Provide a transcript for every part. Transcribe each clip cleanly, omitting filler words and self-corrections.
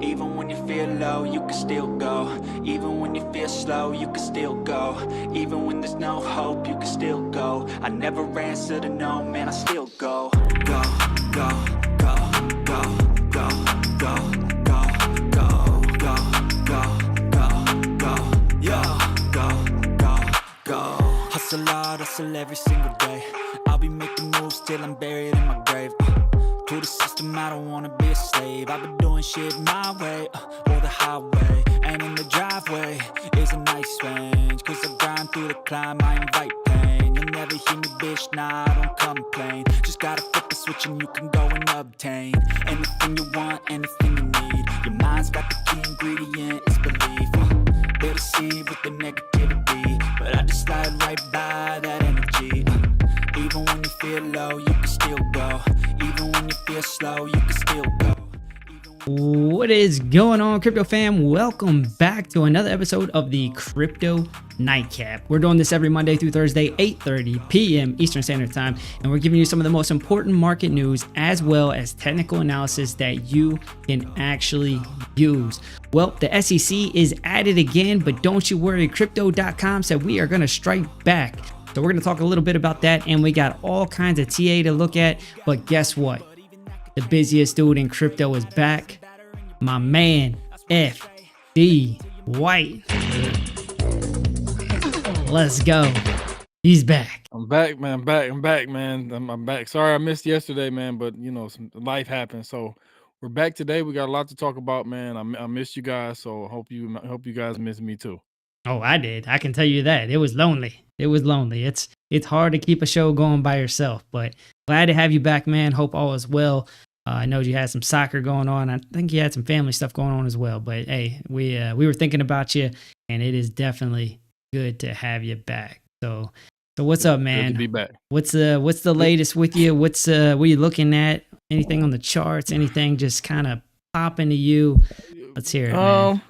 Even when you feel low, you can still go. Even when you feel slow, you can still go. Even when there's no hope, you can still go. I never answer to no, man, I still go. Go, go, go, go, go, go, go, go, go, go, go, go, yeah, go, go, go. Hustle hard, hustle every single day. I'll be making moves till I'm buried in my grave. To the system, I don't wanna be a slave. I've been doing shit my way, or the highway. And in the driveway is a nice range. Cause I grind through the climb, I invite pain. You'll never hear me, bitch, nah, I don't complain. Just gotta flip the switch and you can go and obtain anything you want, anything you need. Your mind's got the key ingredient, it's belief. They'll deceive with the negativity, but I just slide right by that energy. Even when you feel low, you can still go. Even when you feel slow, you can still go. What is going on, crypto fam? Welcome back to another episode of the Crypto Nightcap. We're doing this every Monday through Thursday, 8:30 p.m. Eastern Standard Time, and we're giving you some of the most important market news as well as technical analysis that you can actually use. Well, the SEC is at it again, but don't you worry, Crypto.com said we are going to strike back. So we're going to talk a little bit about that, and we got all kinds of TA to look at, but guess what? The busiest dude in crypto is back. My man, FD White. Let's go. He's back. I'm back, man. I'm back, man. I'm back. Sorry I missed yesterday, man, but you know, some life happened. So we're back today. We got a lot to talk about, man. I missed you guys, so I hope you guys miss me too. Oh, I did. I can tell you that. It was lonely. It was lonely. It's hard to keep a show going by yourself, but glad to have you back, man. Hope all is well. I know you had some soccer going on. I think you had some family stuff going on as well. But hey, we were thinking about you, and it is definitely good to have you back. So what's up, man? Good to be back. What's the latest with you? What are you looking at? Anything on the charts? Anything just kind of popping to you? Let's hear it, man.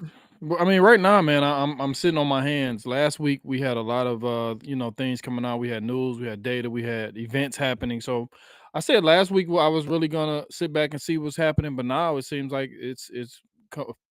I mean, right now, man, I'm sitting on my hands. Last week we had a lot of things coming out. We had news, we had data, we had events happening. So I said last week I was really gonna sit back and see what's happening, but now it seems like it's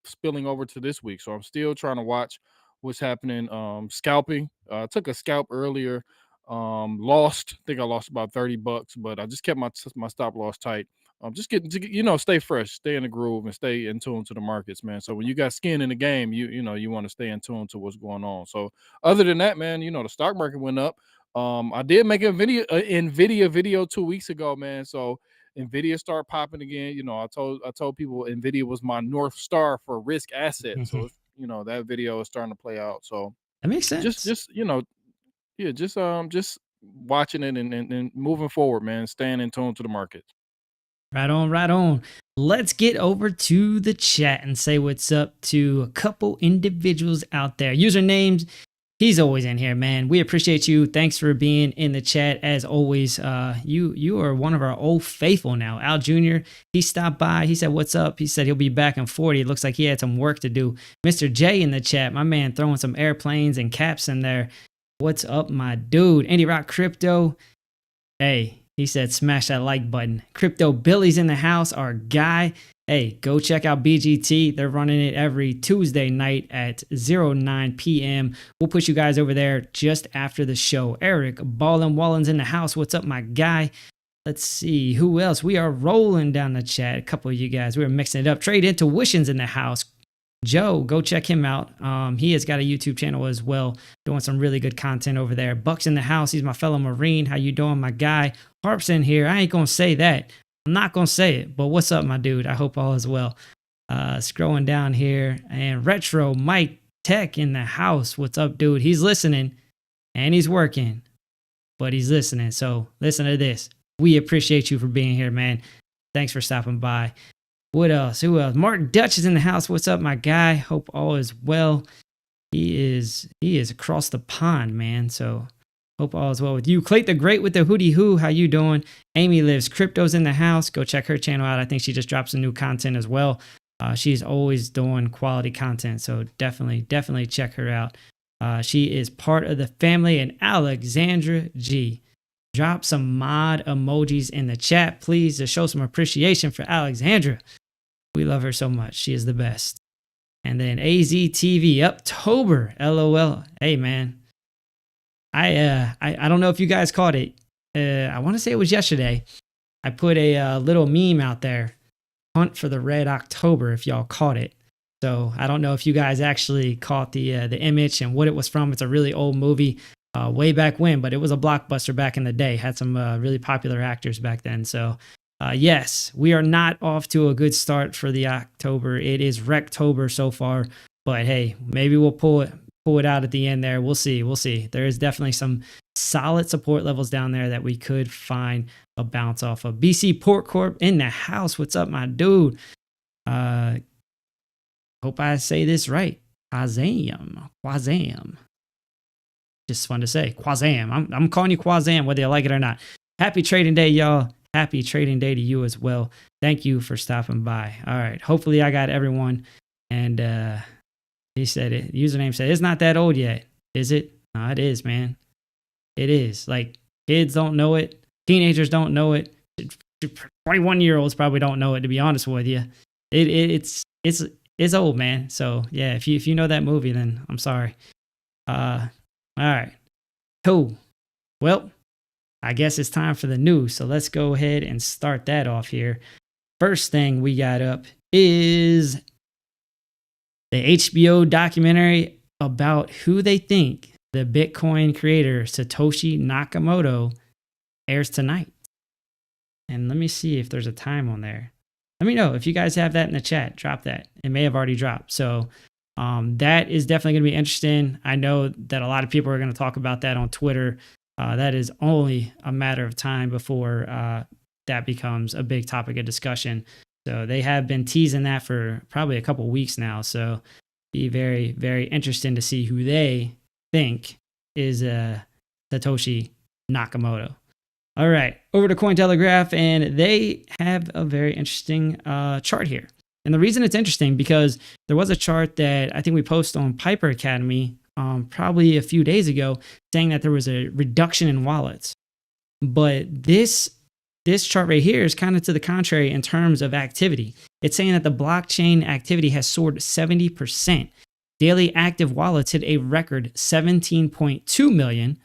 spilling over to this week. So I'm still trying to watch what's happening. Scalping. I took a scalp earlier. Lost. I think I lost about $30, but I just kept my stop loss tight. Just getting to stay fresh, stay in the groove, and stay in tune to the markets, man. So when you got skin in the game, you want to stay in tune to what's going on. So other than that, man, the stock market went up. I did make a Nvidia video 2 weeks ago, man. So Nvidia started popping again. I told people Nvidia was my North Star for risk assets. So that video is starting to play out. So That makes sense. just watching it and moving forward, man. Staying in tune to the market. Right on, right on. Let's get over to the chat and say what's up to a couple individuals out there. Usernames, he's always in here, man. We appreciate you. Thanks for being in the chat as always. You are one of our old faithful now. Al Jr., he stopped by. He said, what's up? He said he'll be back in 40. It looks like he had some work to do. Mr. J in the chat, my man throwing some airplanes and caps in there. What's up, my dude? Andy Rock Crypto. Hey. He said, smash that like button. Crypto Billy's in the house, our guy. Hey, go check out BGT. They're running it every Tuesday night at 09 p.m. We'll put you guys over there just after the show. Eric Ballin Wallen's in the house. What's up, my guy? Let's see. Who else? We are rolling down the chat. A couple of you guys. We were mixing it up. Trade Intuition's in the house. Joe, go check him out. He has got a YouTube channel as well, doing some really good content over there. Buck's in the house. He's my fellow Marine. How you doing, my guy? Harp's in here. I ain't going to say that. I'm not going to say it, but what's up, my dude? I hope all is well. Scrolling down here, and Retro Mike Tech in the house. What's up, dude? He's listening, and he's working, but he's listening. So listen to this. We appreciate you for being here, man. Thanks for stopping by. What else? Who else? Mark Dutch is in the house. What's up, my guy? Hope all is well. He is across the pond, man. So hope all is well with you. Clayton the Great with the Hootie Hoo. How you doing? Amy Lives Crypto's in the house. Go check her channel out. I think she just dropped some new content as well. She's always doing quality content. So definitely check her out. She is part of the family. And Alexandra G. Drop some mod emojis in the chat, please, to show some appreciation for Alexandra. We love her so much. She is the best. And then AZTV October. LOL. Hey man. I don't know if you guys caught it. I want to say it was yesterday. I put a little meme out there. Hunt for the Red October, if y'all caught it. So I don't know if you guys actually caught the image and what it was from. It's a really old movie way back when, but it was a blockbuster back in the day. Had some really popular actors back then. So yes, we are not off to a good start for the October. It is Rectober so far, but hey, maybe we'll pull it out at the end there. We'll see. There is definitely some solid support levels down there that we could find a bounce off of. BC Port Corp in the house. What's up, my dude? Hope I say this right. Quazam. Just fun to say. Quazam. I'm calling you Quazam, whether you like it or not. Happy trading day, y'all. Happy trading day to you as well. Thank you for stopping by. All right. Hopefully I got everyone. And he said it. The username said, it's not that old yet. Is it? No, it is, man. It is. Like, kids don't know it. Teenagers don't know it. 21-year-olds probably don't know it, to be honest with you. It's old, man. So yeah, if you know that movie, then I'm sorry. All right. Cool. Well, I guess it's time for the news. So let's go ahead and start that off here. First thing we got up is the HBO documentary about who they think the Bitcoin creator Satoshi Nakamoto airs tonight. And let me see if there's a time on there. Let me know if you guys have that in the chat. Drop that. It may have already dropped. So that is definitely going to be interesting. I know that a lot of people are going to talk about that on Twitter. That is only a matter of time before that becomes a big topic of discussion. So they have been teasing that for probably a couple weeks now. So be very, very interesting to see who they think is Satoshi Nakamoto. All right, over to Cointelegraph, and they have a very interesting chart here. And the reason it's interesting because there was a chart that I think we posted on Piper Academy probably a few days ago saying that there was a reduction in wallets. But this chart right here is kind of to the contrary in terms of activity. It's saying that the blockchain activity has soared 70%. Daily active wallets hit a record 17.2 million,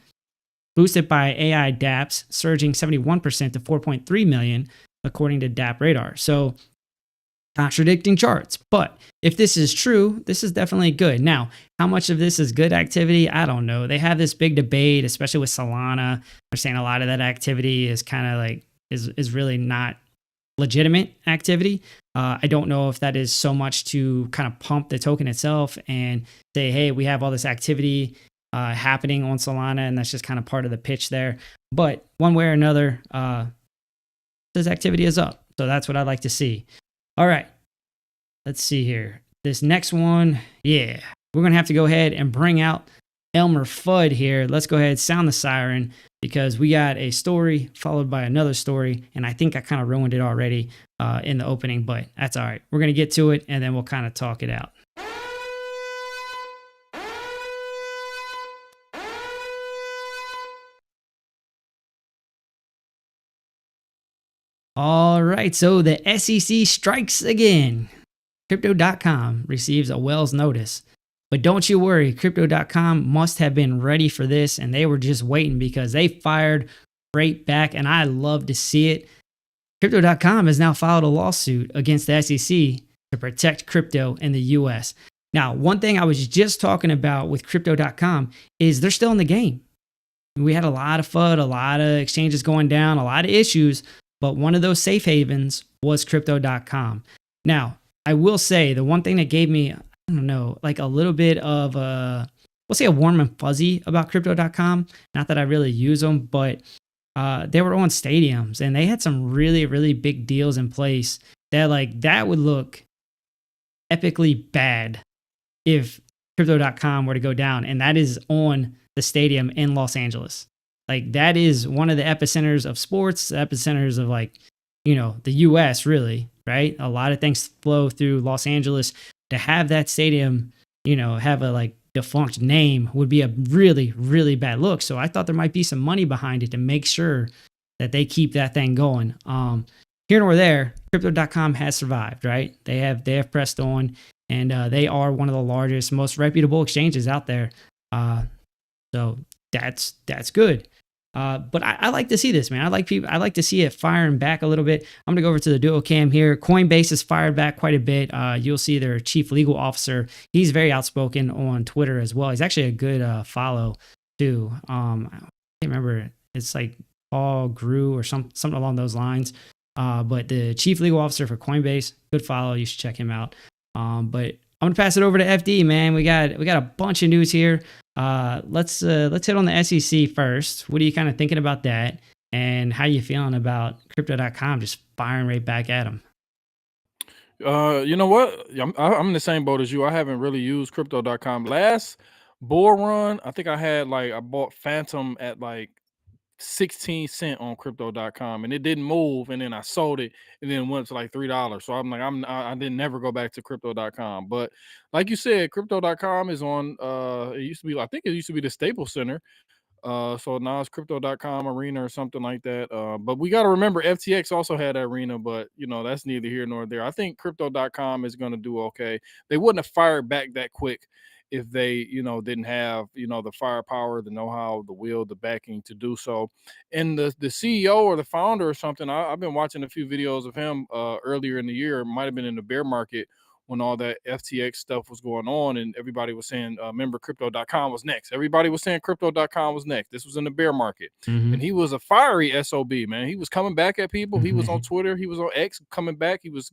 boosted by AI dApps, surging 71% to 4.3 million, according to DApp Radar. So contradicting charts. But if this is true, this is definitely good. Now, how much of this is good activity? I don't know. They have this big debate, especially with Solana. They're saying a lot of that activity is kind of like, is really not legitimate activity. I don't know if that is so much to kind of pump the token itself and say, hey, we have all this activity happening on Solana, and that's just kind of part of the pitch there. But one way or another, this activity is up. So that's what I'd like to see. All right, let's see here. This next one, yeah, we're going to have to go ahead and bring out Elmer Fudd here. Let's go ahead and sound the siren because we got a story followed by another story, and I think I kind of ruined it already in the opening, but that's all right. We're going to get to it, and then we'll kind of talk it out. All right, so the SEC strikes again. Crypto.com receives a Wells notice. But don't you worry, Crypto.com must have been ready for this, and they were just waiting because they fired right back, and I love to see it. Crypto.com has now filed a lawsuit against the SEC to protect crypto in the US. Now, one thing I was just talking about with Crypto.com is they're still in the game. We had a lot of FUD, a lot of exchanges going down, a lot of issues, but one of those safe havens was Crypto.com. Now, I will say the one thing that gave me, I don't know, like a little bit of we'll say a warm and fuzzy about Crypto.com. Not that I really use them, but they were on stadiums and they had some really, really big deals in place that would look epically bad if Crypto.com were to go down. And that is on the stadium in Los Angeles. Like that is one of the epicenters of sports, the epicenters of the US really, right? A lot of things flow through Los Angeles. To have that stadium, have a defunct name would be a really, really bad look. So I thought there might be some money behind it to make sure that they keep that thing going. here nor there, crypto.com has survived, right? They have pressed on, and they are one of the largest, most reputable exchanges out there. So that's good. But I like to see this, man. I like to see it firing back a little bit. I'm gonna go over to the dual cam here. Coinbase has fired back quite a bit. You'll see their chief legal officer. He's very outspoken on Twitter as well. He's actually a good follow too. I can't remember. It's like Paul Grew or something along those lines. But the chief legal officer for Coinbase, good follow. You should check him out. But I'm gonna pass it over to FD, man. We got a bunch of news here. Let's hit on the SEC first. What are you kind of thinking about that, and how you feeling about Crypto.com just firing right back at them? You know what? I'm in the same boat as you. I haven't really used Crypto.com. Last bull run, I think I bought Phantom at like 16 cent on Crypto.com, and it didn't move, and then I sold it, and then it went to like $3. So I'm like, I didn't never go back to Crypto.com. But like you said, Crypto.com is on. It used to be, I think it used to be the Staples Center. So now it's Crypto.com Arena or something like that. But we got to remember FTX also had that arena, but that's neither here nor there. I think Crypto.com is going to do okay. They wouldn't have fired back that quick if they, didn't have, the firepower, the know-how, the will, the backing to do so. And the CEO or the founder or something, I've been watching a few videos of him earlier in the year. It might have been in the bear market when all that FTX stuff was going on, and everybody was saying, remember, Crypto.com was next. Everybody was saying Crypto.com was next. This was in the bear market. Mm-hmm. And he was a fiery SOB, man. He was coming back at people. He was on Twitter. He was on X coming back. He was,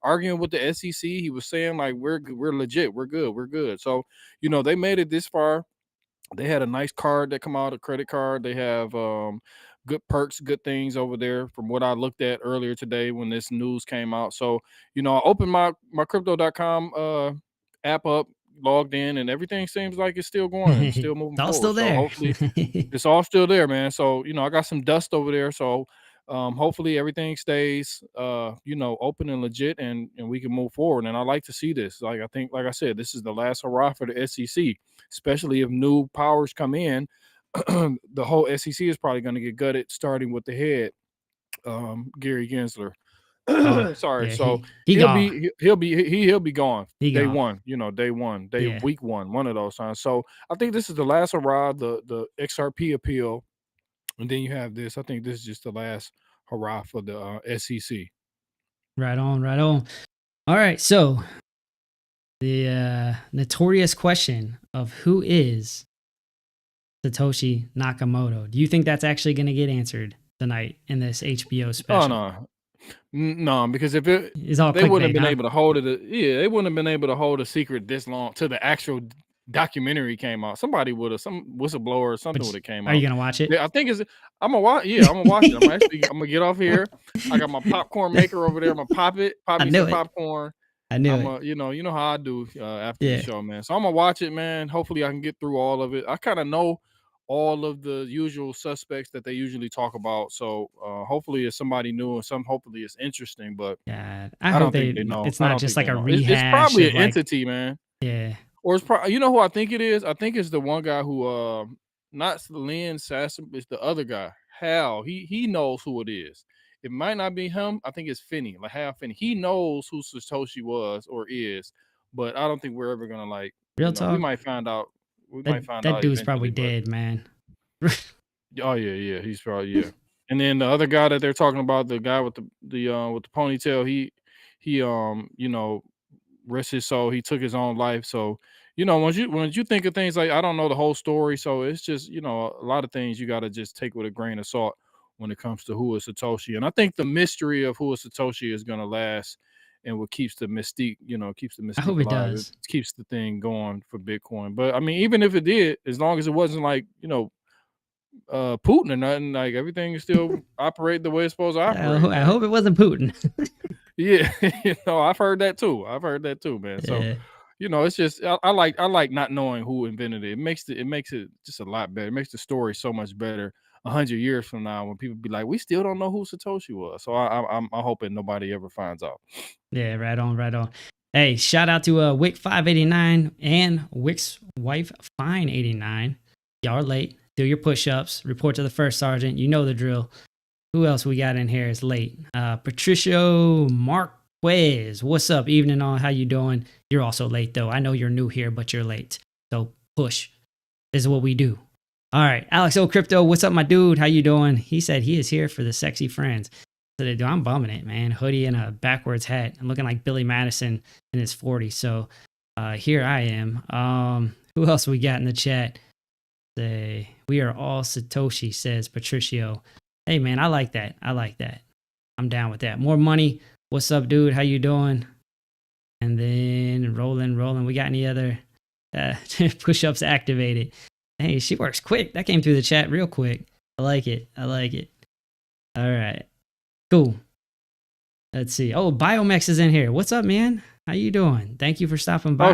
arguing with the SEC. He was saying, like, we're legit. We're good. So, they made it this far. They had a nice card that come out, a credit card. They have good perks, good things over there from what I looked at earlier today when this news came out. So, I opened my Crypto.com app up, logged in, and everything seems like it's still going and still moving It's all forward. still there. So hopefully it's all still there, man. So, I got some dust over there. So hopefully everything stays open and legit, and we can move forward. And I like to see this. Like, I think, like I said, this is the last hurrah for the SEC, especially if new powers come in. The whole SEC is probably going to get gutted, starting with the head, Gary Gensler. Sorry. Yeah, So he'll be gone. Day one, week one of those times. So I think this is the last hurrah, the XRP appeal, and then you have this. I think this is just the last hurrah for the SEC. Right on. All right, so the notorious question of who is Satoshi Nakamoto. Do you think that's actually going to get answered tonight in this HBO special? Oh no, because if they wouldn't have been able to hold it. They wouldn't have been able to hold a secret this long till the actual documentary came out. Somebody would have, some whistleblower or something would have came out. Are you gonna watch it? Yeah, I think I'm gonna watch. Yeah, I'm gonna watch it. I'm gonna get off here. I got my popcorn maker over there. I'm gonna pop me some popcorn. I knew it. You know how I do after the show, man. So I'm gonna watch it, man. Hopefully I can get through all of it. I kind of know all of the usual suspects that they usually talk about. So hopefully it's somebody new, and hopefully it's interesting. But yeah, I don't think they know. It's not just like a rehash. It's probably an entity, man. Yeah. Or it's probably, who I think it is? I think it's the one guy who not Lynn Sasson, it's the other guy. Hal. He knows who it is. It might not be him. I think it's Finney, like Hal Finney. He knows who Satoshi was or is, but I don't think we're ever gonna real talk. We might find out. That dude's probably dead, man. Oh yeah, he's probably And then the other guy that they're talking about, the guy with the ponytail, he rest his soul. He took his own life. So once you think of things like, I don't know the whole story, so it's just a lot of things you got to just take with a grain of salt when it comes to who is Satoshi. And I think the mystery of who is Satoshi is gonna last, and what keeps the mystique, keeps the mystique I hope it alive. does. It keeps the thing going for Bitcoin. But I mean, even if it did, as long as it wasn't like Putin or nothing, like everything is still operate the way it's supposed to operate. I hope it wasn't Putin. Yeah, I've heard that too, man. So it's just I like not knowing who invented it. It makes it just a lot better. It makes the story so much better 100 years from now, when people be like, we still don't know who Satoshi was. So I'm hoping nobody ever finds out. Yeah, right on. Hey, shout out to Wick 589 and Wick's wife Fine 89. Y'all are late. Do your push-ups. Report to the first sergeant. You know the drill. Who else we got in here is late? Patricio Marquez. What's up? Evening all. How you doing? You're also late though. I know you're new here, but you're late. So push. This is what we do. All right. Alex O Crypto. What's up, my dude? How you doing? He said he is here for the sexy friends. So they do. I'm bumming it, man. Hoodie and a backwards hat. I'm looking like Billy Madison in his 40s. So here I am. Who else we got in the chat? Say we are all Satoshi, says Patricio. Hey man, I like that. I like that. I'm down with that. More money. What's up, dude? How you doing? And then rolling. We got any other push-ups activated? Hey, she works quick. That came through the chat real quick. I like it. All right. Cool. Let's see. Oh, Biomex is in here. What's up, man? How you doing? Thank you for stopping by.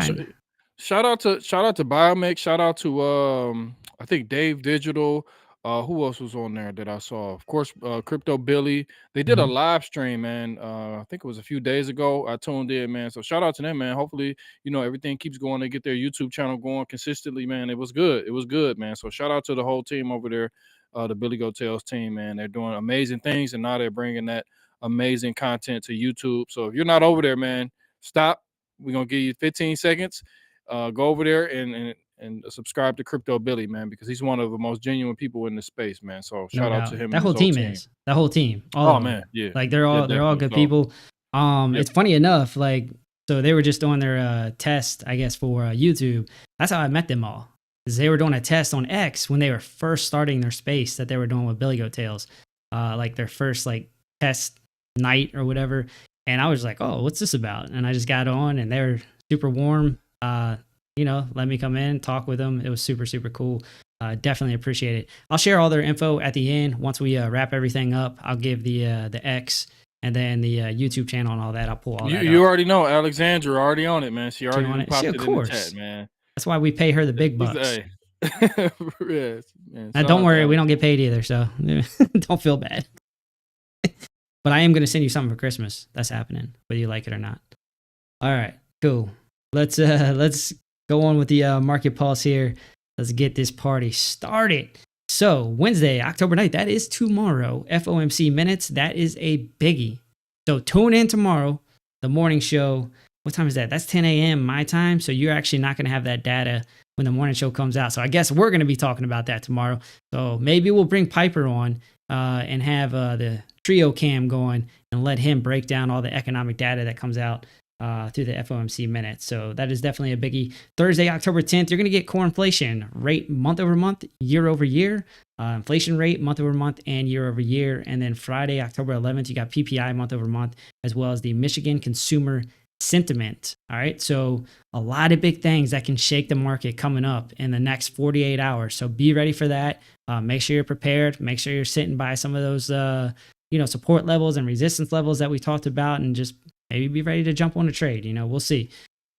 Shout out to Biomex. Shout out to I think Dave Digital. Who else was on there that I saw? Of course, Crypto Billy. They did a live stream, man. I think it was a few days ago. I tuned in, man. So shout out to them, man. Hopefully, everything keeps going. They get their YouTube channel going consistently, man. It was good, man. So shout out to the whole team over there, the Billy Go Tales team, man. They're doing amazing things, and now they're bringing that amazing content to YouTube. So if you're not over there, man, stop. We're gonna give you 15 seconds. Go over there and subscribe to Crypto Billy, man, because he's one of the most genuine people in this space, man. So shout out to him. That whole team is. That whole team. Oh man, yeah. Like they're all good people. It's funny enough, like so they were just doing their test, I guess, for YouTube. That's how I met them all. Is they were doing a test on X when they were first starting their space that they were doing with Billy Goat Tales, like their first like test night or whatever. And I was like, oh, what's this about? And I just got on, and they were super warm. Let me come in, talk with them. It was super, super cool. Definitely appreciate it. I'll share all their info at the end. Once we wrap everything up, I'll give the X and then the YouTube channel and all that. I'll pull all that You up. already know Alexandra already on it, man. She already popped it in the chat, man. That's why we pay her the big bucks. Yes, man. Now, don't worry, we don't get paid either, so don't feel bad. But I am going to send you something for Christmas. That's happening, whether you like it or not. All right, cool. Let's go on with the market pulse here. Let's get this party started. So Wednesday, October 9th, that is tomorrow. FOMC minutes, that is a biggie. So tune in tomorrow, the morning show. What time is that? That's 10 a.m. my time. So you're actually not going to have that data when the morning show comes out. So I guess we're going to be talking about that tomorrow. So maybe we'll bring Piper on and have the trio cam going and let him break down all the economic data that comes out through the FOMC minutes. So that is definitely a biggie. Thursday, October 10th, you're going to get core inflation rate month over month, year over year, inflation rate month over month and year over year. And then Friday, October 11th, you got PPI month over month, as well as the Michigan consumer sentiment. All right. So a lot of big things that can shake the market coming up in the next 48 hours. So be ready for that. Make sure you're prepared. Make sure you're sitting by some of those, support levels and resistance levels that we talked about, and just maybe be ready to jump on a trade. We'll see.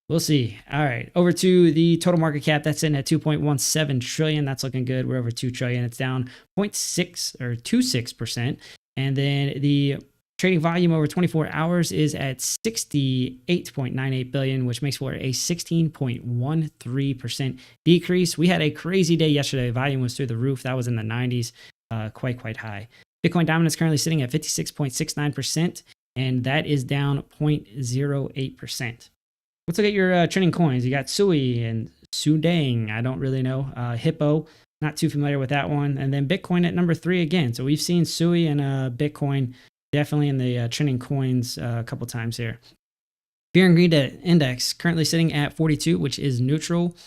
We'll see. All right. Over to the total market cap. That's sitting at 2.17 trillion. That's looking good. We're over 2 trillion. It's down 0.6 or 26%. And then the trading volume over 24 hours is at 68.98 billion, which makes for a 16.13% decrease. We had a crazy day yesterday. Volume was through the roof. That was in the 90s, quite high. Bitcoin dominance currently sitting at 56.69%. And that is down 0.08%. Let's look at your trending coins. You got Sui and Sudang. I don't really know. Hippo, not too familiar with that one. And then Bitcoin at number 3 again. So we've seen Sui and Bitcoin definitely in the trending coins a couple times here. Fear and Greed Index currently sitting at 42, which is neutral.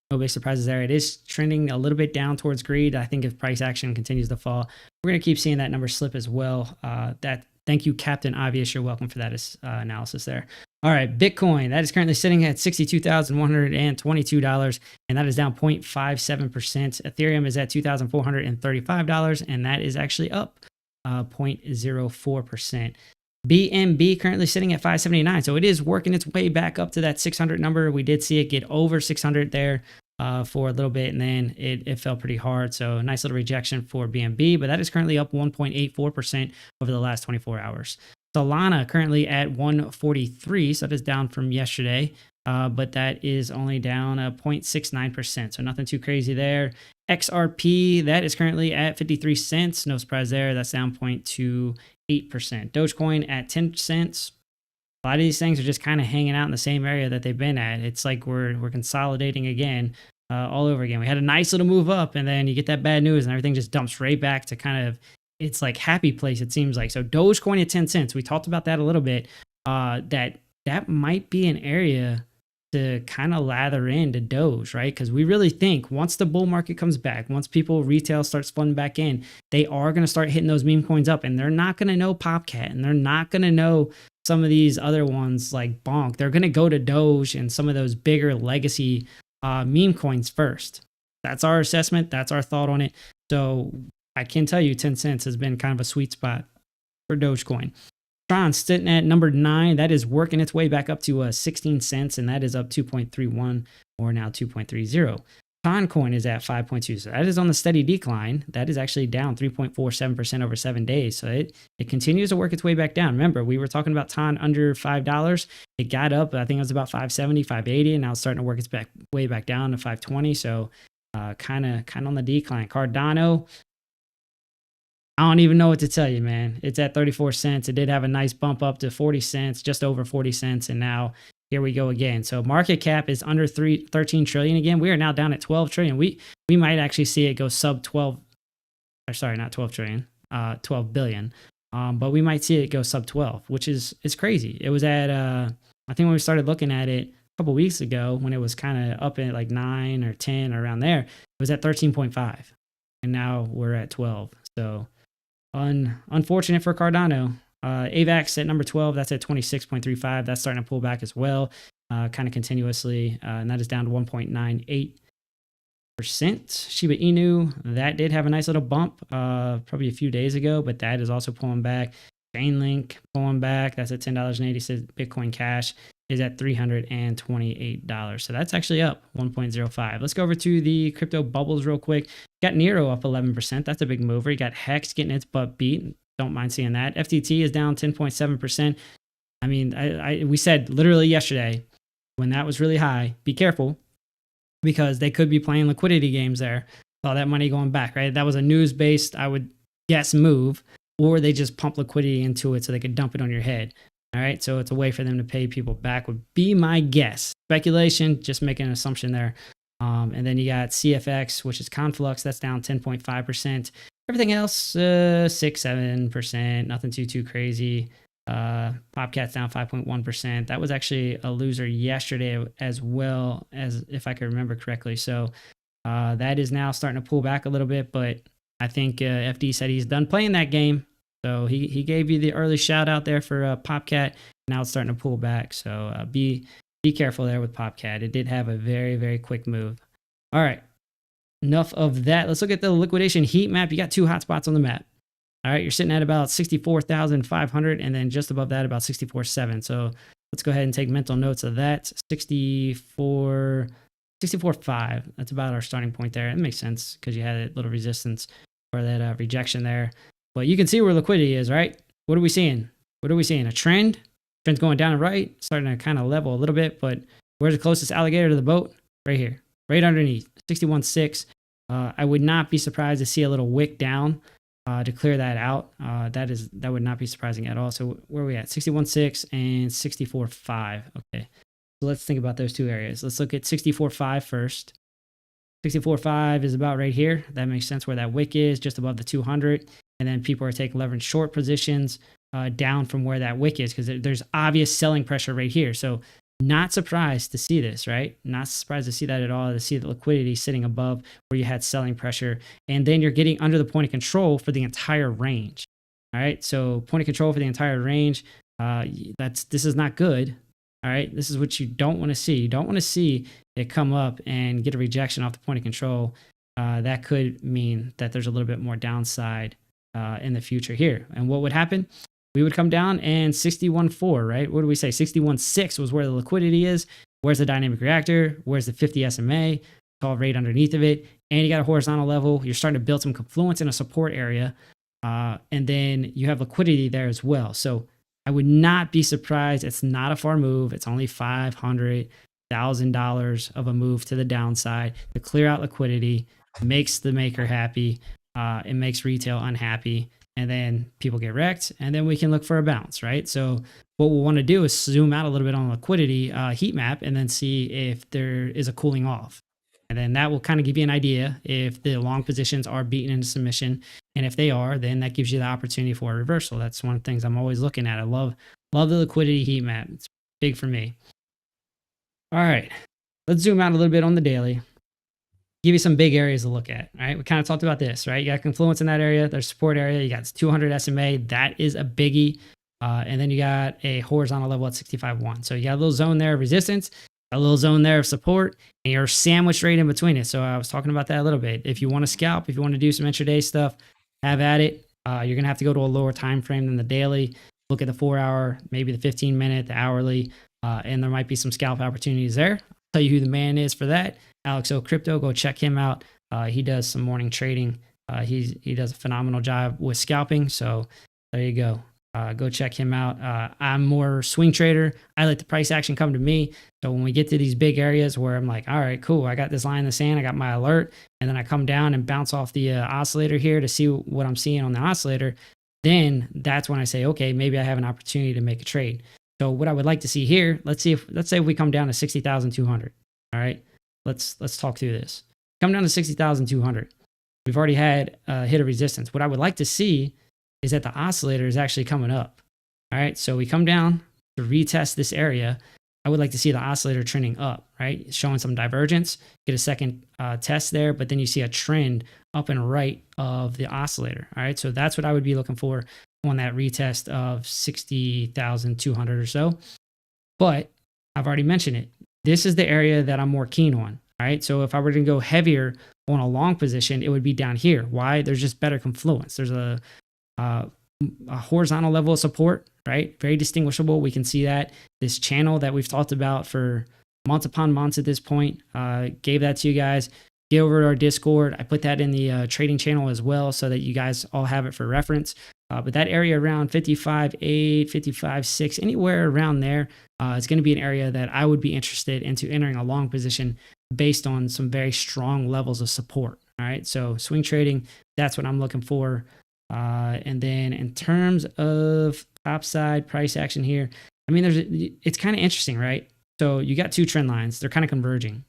No big surprises there. It is trending a little bit down towards greed. I think if price action continues to fall, we're going to keep seeing that number slip as well. Thank you, Captain Obvious. You're welcome for that analysis there. All right, Bitcoin, that is currently sitting at $62,122, and that is down 0.57%. Ethereum is at $2,435, and that is actually up 0.04%. BNB currently sitting at 579, so it is working its way back up to that 600 number. We did see it get over 600 there for a little bit, and then it fell pretty hard. So nice little rejection for BNB, but that is currently up 1.84% over the last 24 hours. Solana currently at 143, so that is down from yesterday, but that is only down 0.69%, so nothing too crazy there. XRP, that is currently at 53 cents. No surprise there. That's down 0.28%. Dogecoin at 10 cents. A lot of these things are just kind of hanging out in the same area that they've been at. It's like we're consolidating again, all over again. We had a nice little move up, and then you get that bad news, and everything just dumps right back to kind of, it's like happy place, it seems like. So Dogecoin at 10 cents. We talked about that a little bit. That might be an area to kind of lather into Doge, right? Because we really think once the bull market comes back, once retail starts flooding back in, they are going to start hitting those meme coins up, and they're not going to know Popcat, and they're not going to know some of these other ones like Bonk. They're going to go to Doge and some of those bigger legacy meme coins first. That's our assessment. That's our thought on it. So I can tell you 10 cents has been kind of a sweet spot for Dogecoin. Tron sitting at number 9. That is working its way back up to 16 cents, and that is up 2.31 or now 2.30. Toncoin is at 5.2. So that is on the steady decline. That is actually down 3.47% over 7 days. So it continues to work its way back down. Remember, we were talking about Ton under $5. It got up, I think it was about 570, 580, and now it's starting to work its way back down to 520. So kind of on the decline. Cardano, I don't even know what to tell you, man. It's at 34 cents. It did have a nice bump up to 40 cents, just over 40 cents, and now here we go again. So market cap is under 13 trillion again. We are now down at 12 trillion. We might actually see it go sub 12, or sorry, not 12 trillion, 12 billion. But we might see it go sub 12, which is crazy. It was at, I think when we started looking at it a couple weeks ago, when it was kind of up at like 9 or 10 or around there, it was at 13.5. And now we're at 12. So unfortunate for Cardano. AVAX at number 12, that's at 26.35. That's starting to pull back as well, kind of continuously, and that is down to 1.98%. Shiba Inu, that did have a nice little bump probably a few days ago, but that is also pulling back. Chainlink pulling back. That's at $10.80. Bitcoin Cash is at $328. So that's actually up 1.05. Let's go over to the crypto bubbles real quick. Got Nero up 11%. That's a big mover. You got Hex getting its butt beat. Don't mind seeing that. FTT is down 10.7%. I mean, we said literally yesterday when that was really high, be careful because they could be playing liquidity games there. All that money going back, right? That was a news-based, I would guess, move, or they just pump liquidity into it so they could dump it on your head. All right, so it's a way for them to pay people back would be my guess. Speculation, just making an assumption there. And then you got CFX, which is Conflux, that's down 10.5%. Everything else, 6-7%, nothing too crazy. Popcat's down 5.1%. That was actually a loser yesterday as well, as if I can remember correctly. So that is now starting to pull back a little bit, but I think FD said he's done playing that game. So he gave you the early shout out there for Popcat. Now it's starting to pull back. So be careful there with Popcat. It did have a very quick move. All right. Enough of that. Let's look at the liquidation heat map. You got two hot spots on the map. All right, you're sitting at about 64,500 and then just above that about 64.7. So let's go ahead and take mental notes of that. 64.5. That's about our starting point there. It makes sense because you had a little resistance or that rejection there. But you can see where liquidity is, right? What are we seeing? A trend? Trend's going down and right, starting to kind of level a little bit, but where's the closest alligator to the boat? Right here, right underneath, 61.6. I would not be surprised to see a little wick down to clear that out. That would not be surprising at all. So where are we at? 61.6 and 64.5. Okay, so let's think about those two areas. Let's look at 64.5 first. 64.5 is about right here. That makes sense where that wick is, just above the 200. And then people are taking leverage short positions down from where that wick is because there's obvious selling pressure right here. So not surprised to see this, right? Not surprised to see that at all, to see the liquidity sitting above where you had selling pressure. And then you're getting under the point of control for the entire range. All right, so point of control for the entire range, this is not good. All right, this is what you don't want to see. You don't want to see it come up and get a rejection off the point of control. That could mean that there's a little bit more downside in the future here. And what would happen? We would come down and 61.4, right? What do we say? 61.6 was where the liquidity is. Where's the dynamic reactor? Where's the 50 SMA? Call rate underneath of it. And you got a horizontal level. You're starting to build some confluence in a support area. And then you have liquidity there as well. So I would not be surprised. It's not a far move. It's only $500,000 of a move to the downside to clear out liquidity. makes the maker happy. It makes retail unhappy, and then people get wrecked, and then we can look for a bounce, right? So what we'll want to do is zoom out a little bit on liquidity heat map and then see if there is a cooling off. And then that will kind of give you an idea if the long positions are beaten into submission. And if they are, then that gives you the opportunity for a reversal. That's one of the things I'm always looking at. I love the liquidity heat map. It's big for me. All right, let's zoom out a little bit on the daily. Give you some big areas to look at. All right, we kind of talked about this, right? You got confluence in that area. There's support area. You got 200 SMA. That is a biggie. And then you got a horizontal level at 65.1. So you got a little zone there of resistance, a little zone there of support, and you're sandwiched right in between it. So I was talking about that a little bit. If you want to scalp, if you want to do some intraday stuff, have at it. You're gonna have to go to a lower time frame than the daily. Look at the 4-hour, maybe the 15-minute, the hourly, and there might be some scalp opportunities there. I'll tell you who the man is for that. Alex O Crypto, go check him out. He does some morning trading. He does a phenomenal job with scalping. So there you go. Go check him out. I'm more swing trader. I let the price action come to me. So when we get to these big areas where I'm like, all right, cool, I got this line in the sand, I got my alert, and then I come down and bounce off the oscillator here to see what I'm seeing on the oscillator, then that's when I say, okay, maybe I have an opportunity to make a trade. So what I would like to see here, let's say if we come down to 60,200. All right, let's talk through this. Come down to 60,200. We've already had a hit of resistance. What I would like to see is that the oscillator is actually coming up. All right, so we come down to retest this area. I would like to see the oscillator trending up, right? Showing some divergence, get a second test there, but then you see a trend up and right of the oscillator. All right, so that's what I would be looking for on that retest of 60,200 or so. But I've already mentioned it. This is the area that I'm more keen on. All right, so if I were to go heavier on a long position, it would be down here. Why? There's just better confluence. There's a horizontal level of support, right? Very distinguishable. We can see that this channel that we've talked about for months upon months at this point, gave that to you guys. Get over to our Discord. I put that in the trading channel as well so that you guys all have it for reference. But that area around 55.8, 55.6, anywhere around there, is going to be an area that I would be interested into entering a long position based on some very strong levels of support. All right, so swing trading, that's what I'm looking for. And then in terms of topside price action here, I mean, it's kind of interesting, right? So you got two trend lines, they're kind of converging.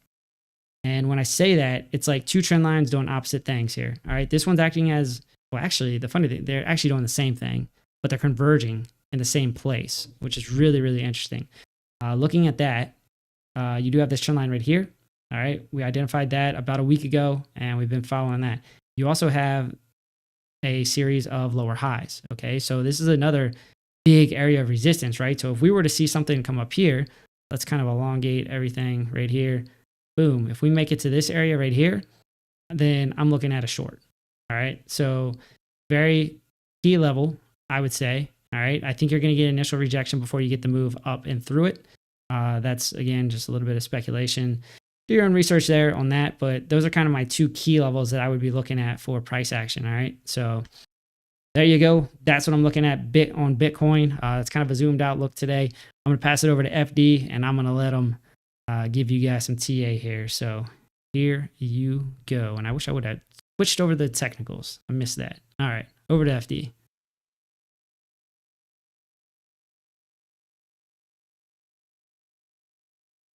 And when I say that, it's like two trend lines doing opposite things here. All right, this one's acting as, well, actually, the funny thing, they're actually doing the same thing, but they're converging in the same place, which is really, really interesting. Looking at that, you do have this trend line right here. All right, we identified that about a week ago, and we've been following that. You also have a series of lower highs. Okay, so this is another big area of resistance, right? So if we were to see something come up here, let's kind of elongate everything right here. Boom. If we make it to this area right here, then I'm looking at a short. All right, so very key level, I would say. All right, I think you're going to get initial rejection before you get the move up and through it. That's, again, just a little bit of speculation. Do your own research there on that, but those are kind of my two key levels that I would be looking at for price action. All right, so there you go. That's what I'm looking at on Bitcoin. It's kind of a zoomed out look today. I'm going to pass it over to FD, and I'm going to let them give you guys some TA here. So here you go. And I wish I would have switched over the technicals. I missed that. All right, over to FD.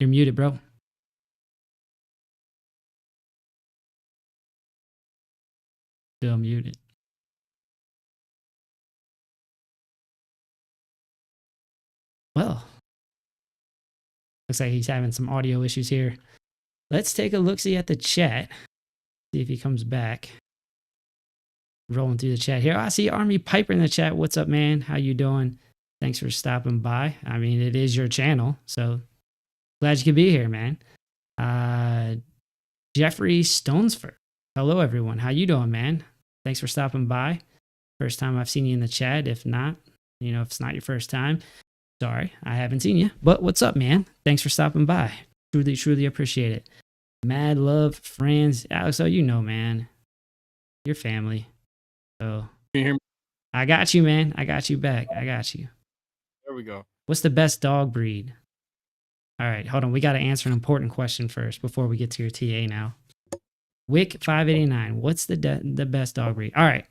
You're muted, bro. Still muted. Well, looks like he's having some audio issues here. Let's take a look-see at the chat. See if he comes back. Rolling through the chat here. I see Army Piper in the chat. What's up, man? How you doing? Thanks for stopping by. I mean, it is your channel, so glad you could be here, man. Jeffrey Stonesford. Hello, everyone. How you doing, man? Thanks for stopping by. First time I've seen you in the chat. If not, if it's not your first time, sorry, I haven't seen you. But what's up, man? Thanks for stopping by. Truly, truly appreciate it. Mad love, friends. Alex, man. Your family. So, Can you hear me? I got you, man. I got you back. I got you. There we go. What's the best dog breed? All right, hold on. We got to answer an important question first before we get to your TA now. Wick 589. What's the best dog breed? All right,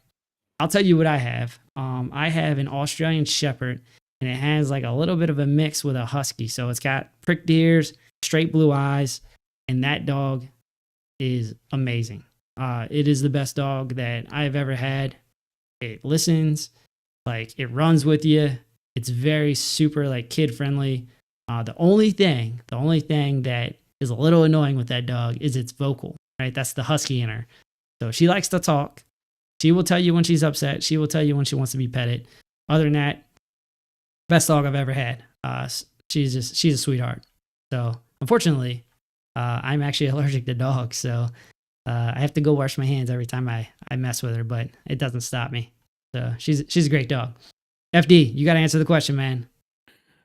I'll tell you what I have. I have an Australian Shepherd, and it has like a little bit of a mix with a Husky. So it's got pricked ears, straight blue eyes, and that dog is amazing. It is the best dog that I've ever had. It listens, like it runs with you. It's very super like kid friendly. The only thing that is a little annoying with that dog is its vocal, right? That's the Husky in her. So she likes to talk. She will tell you when she's upset. She will tell you when she wants to be petted. Other than that, best dog I've ever had. She's a sweetheart. So unfortunately, I'm actually allergic to dogs. So I have to go wash my hands every time I mess with her, but it doesn't stop me. So she's a great dog. FD, you got to answer the question, man.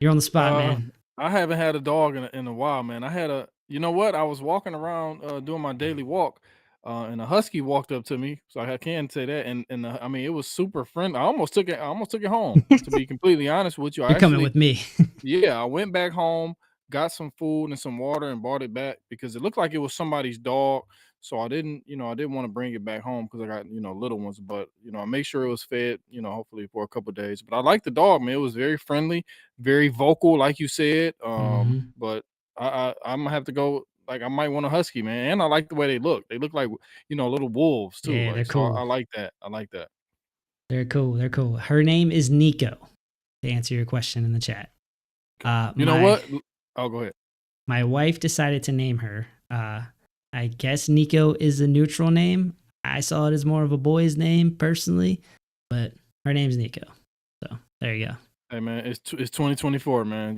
You're on the spot, man. I haven't had a dog in a while, man. I had you know what? I was walking around doing my daily walk, and a husky walked up to me, so I can say that. And I mean, it was super friendly. I almost took it home. To be completely honest with you, You're coming with me. yeah, I went back home, got some food and some water, and brought it back because it looked like it was somebody's dog. So I didn't want to bring it back home because I got, little ones. But I make sure it was fed, hopefully for a couple of days. But I like the dog, man. It was very friendly, very vocal, like you said. But I'm gonna have to go. Like I might want a husky, man. And I like the way they look. They look like little wolves too. Yeah, they're Like so, cool. I like that. I like that. They're cool. Her name is Nico. To answer your question in the chat. You know what? Oh, go ahead. My wife decided to name her. I guess Nico is a neutral name. I saw it as more of a boy's name personally, but her name's Nico. So there you go. Hey man, it's 2024, man.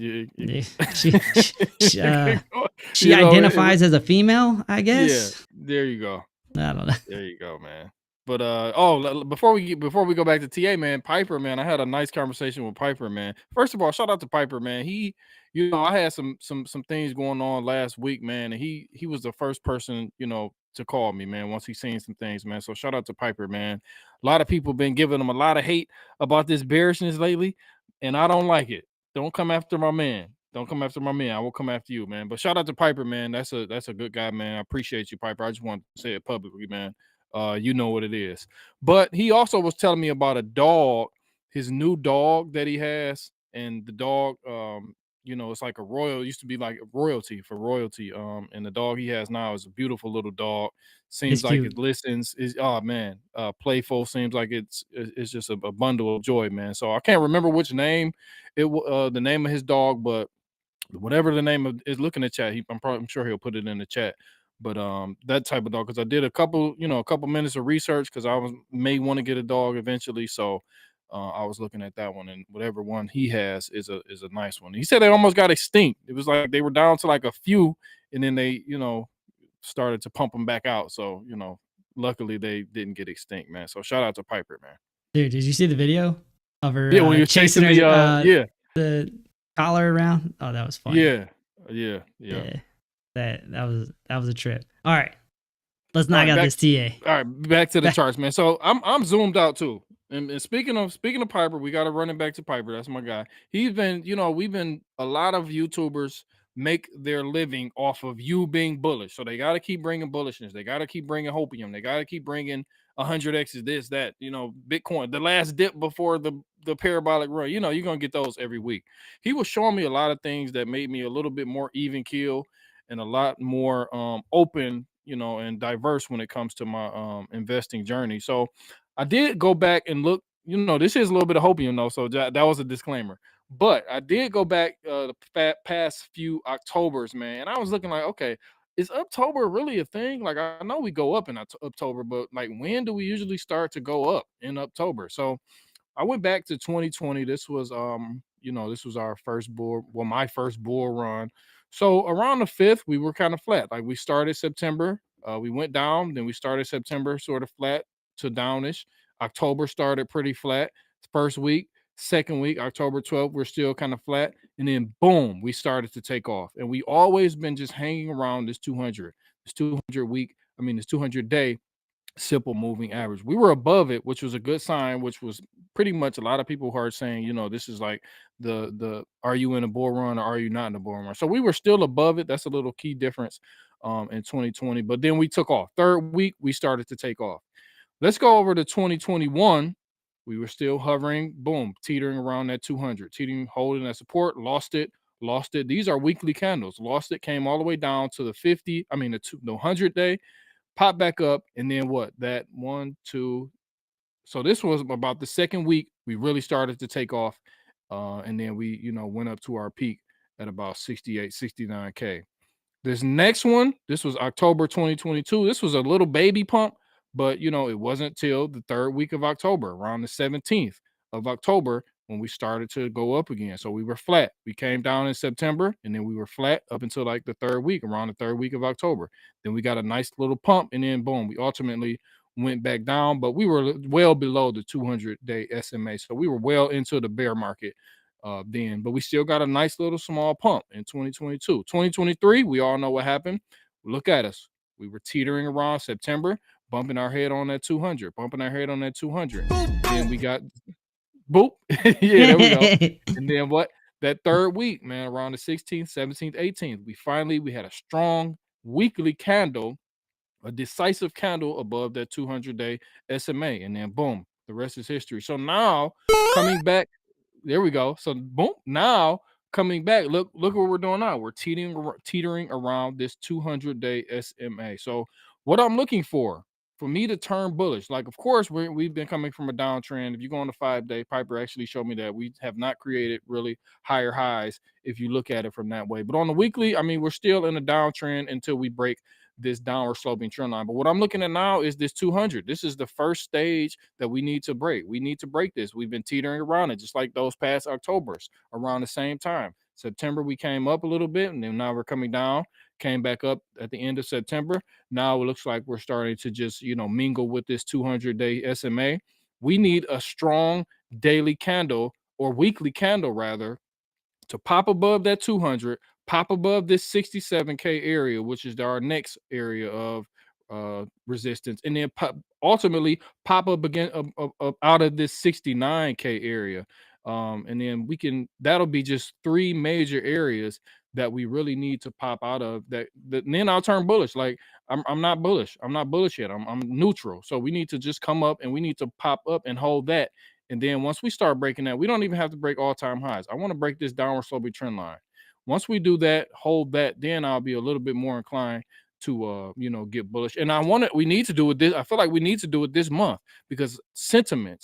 She identifies as a female, I guess. Yeah, there you go. I don't know. There you go, man. But before we go back to TA, man, Piper, man, I had a nice conversation with Piper, man. First of all, shout out to Piper, man. He, I had some things going on last week, man, and he was the first person, to call me, man, once he seen some things, man. So shout out to Piper, man. A lot of people been giving him a lot of hate about this bearishness lately, and I don't like it. Don't come after my man. Don't come after my man. I will come after you, man. But shout out to Piper, man. That's a good guy, man. I appreciate you, Piper. I just want to say it publicly, man. You know what it is. But he also was telling me about a dog, his new dog that he has, and the dog, it's like used to be like royalty for royalty. And the dog he has now is a beautiful little dog. Seems like it listens. Playful. Seems like it's just a bundle of joy, man. So I can't remember which name the name of his dog, but whatever the name is, look in the chat. I'm sure he'll put it in the chat. But that type of dog, because I did a couple minutes of research because may want to get a dog eventually. So I was looking at that one, and whatever one he has is a nice one. He said they almost got extinct. It was like they were down to like a few, and then they started to pump them back out. So luckily they didn't get extinct, man. So shout out to Piper, man. Dude, did you see the video of her? Yeah, when you're chasing her, the collar around. Oh, that was fun. Yeah. That was a trip. All right, let's knock out this TA. All right, back to the charts, man. So I'm zoomed out too. And speaking of Piper, we got to run it back to Piper. That's my guy. He's been, a lot of YouTubers make their living off of you being bullish. So they got to keep bringing bullishness. They got to keep bringing hopium. They got to keep bringing 100X's, this, that, Bitcoin, the last dip before the parabolic run. You're going to get those every week. He was showing me a lot of things that made me a little bit more even keel and a lot more open, and diverse when it comes to my investing journey. So I did go back and look, this is a little bit of hopium, so that was a disclaimer. But I did go back the past few Octobers, man, and I was looking like, okay, is October really a thing? Like, I know we go up in October, but like, when do we usually start to go up in October? So I went back to 2020. This was this was our first my first bull run. So around the 5th, we were kind of flat. Like we started September, we went down, then we started September sort of flat to downish. October started pretty flat. First week, second week, October 12th, we're still kind of flat. And then boom, we started to take off. And we always been just hanging around this 200 day simple moving average. We were above it, which was a good sign, which was pretty much a lot of people are saying, this is like the are you in a bull run or are you not in a bull run? So we were still above it. That's a little key difference in 2020. But then we took off. Third week, we started to take off. Let's go over to 2021. We were still hovering, boom, teetering around that 200, teetering, holding that support, lost it, lost it. These are weekly candles. Lost it, came all the way down to the 50, the 100 day, pop back up, and then what? That one, two. So this was about the second week we really started to take off, and then we, went up to our peak at about 68, 69K. This next one, this was October 2022. This was a little baby pump, but it wasn't till the third week of October, around the 17th of October, when we started to go up again. So we were flat. We came down in September, and then we were flat up until like the third week, around the third week of October. Then we got a nice little pump, and then boom, we ultimately went back down, but we were well below the 200-day SMA. So we were well into the bear market then, but we still got a nice little small pump in 2022. 2023, we all know what happened. Look at us. We were teetering around September, bumping our head on that 200, bumping our head on that 200. Then we got boop. Yeah, there we go. And then what? That third week, man, around the 16th, 17th, 18th, we had a strong weekly candle, a decisive candle above that 200-day SMA. And then boom, the rest is history. So now coming back, there we go. So boom, now coming back, look what we're doing now. We're teetering around this 200-day SMA. So what I'm looking for me to turn bullish, like of course we've been coming from a downtrend. If you go on the 5-day, Piper actually showed me that we have not created really higher highs if you look at it from that way. But on the weekly, we're still in a downtrend until we break this downward sloping trend line. But what I'm looking at now is this 200. This is the first stage that we need to break. We need to break this. We've been teetering around it, just like those past Octobers around the same time. September, we came up a little bit, and then now we're coming down, came back up at the end of September. Now it looks like we're starting to just, mingle with this 200-day SMA. We need a strong daily candle, or weekly candle rather, to pop above that 200, pop above this 67K area, which is our next area of resistance, and then ultimately pop up again out of this 69K area. And then that'll be just three major areas that we really need to pop out of that and then I'll turn bullish. Like I'm not bullish. I'm not bullish yet. I'm neutral. So we need to just come up and we need to pop up and hold that. And then once we start breaking that, we don't even have to break all-time highs. I want to break this downward sloping trend line. Once we do that, hold that, then I'll be a little bit more inclined to get bullish. And we need to do it this. I feel like we need to do it this month because sentiment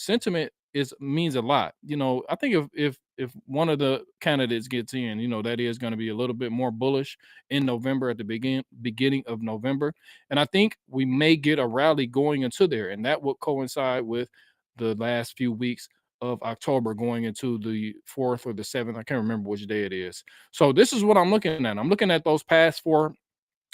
means a lot. I think if one of the candidates gets in, that is going to be a little bit more bullish in November, at the beginning of November. And I think we may get a rally going into there, and that will coincide with the last few weeks of October going into the 4th or the 7th. I can't remember which day it is. So this is what I'm looking at. I'm looking at those past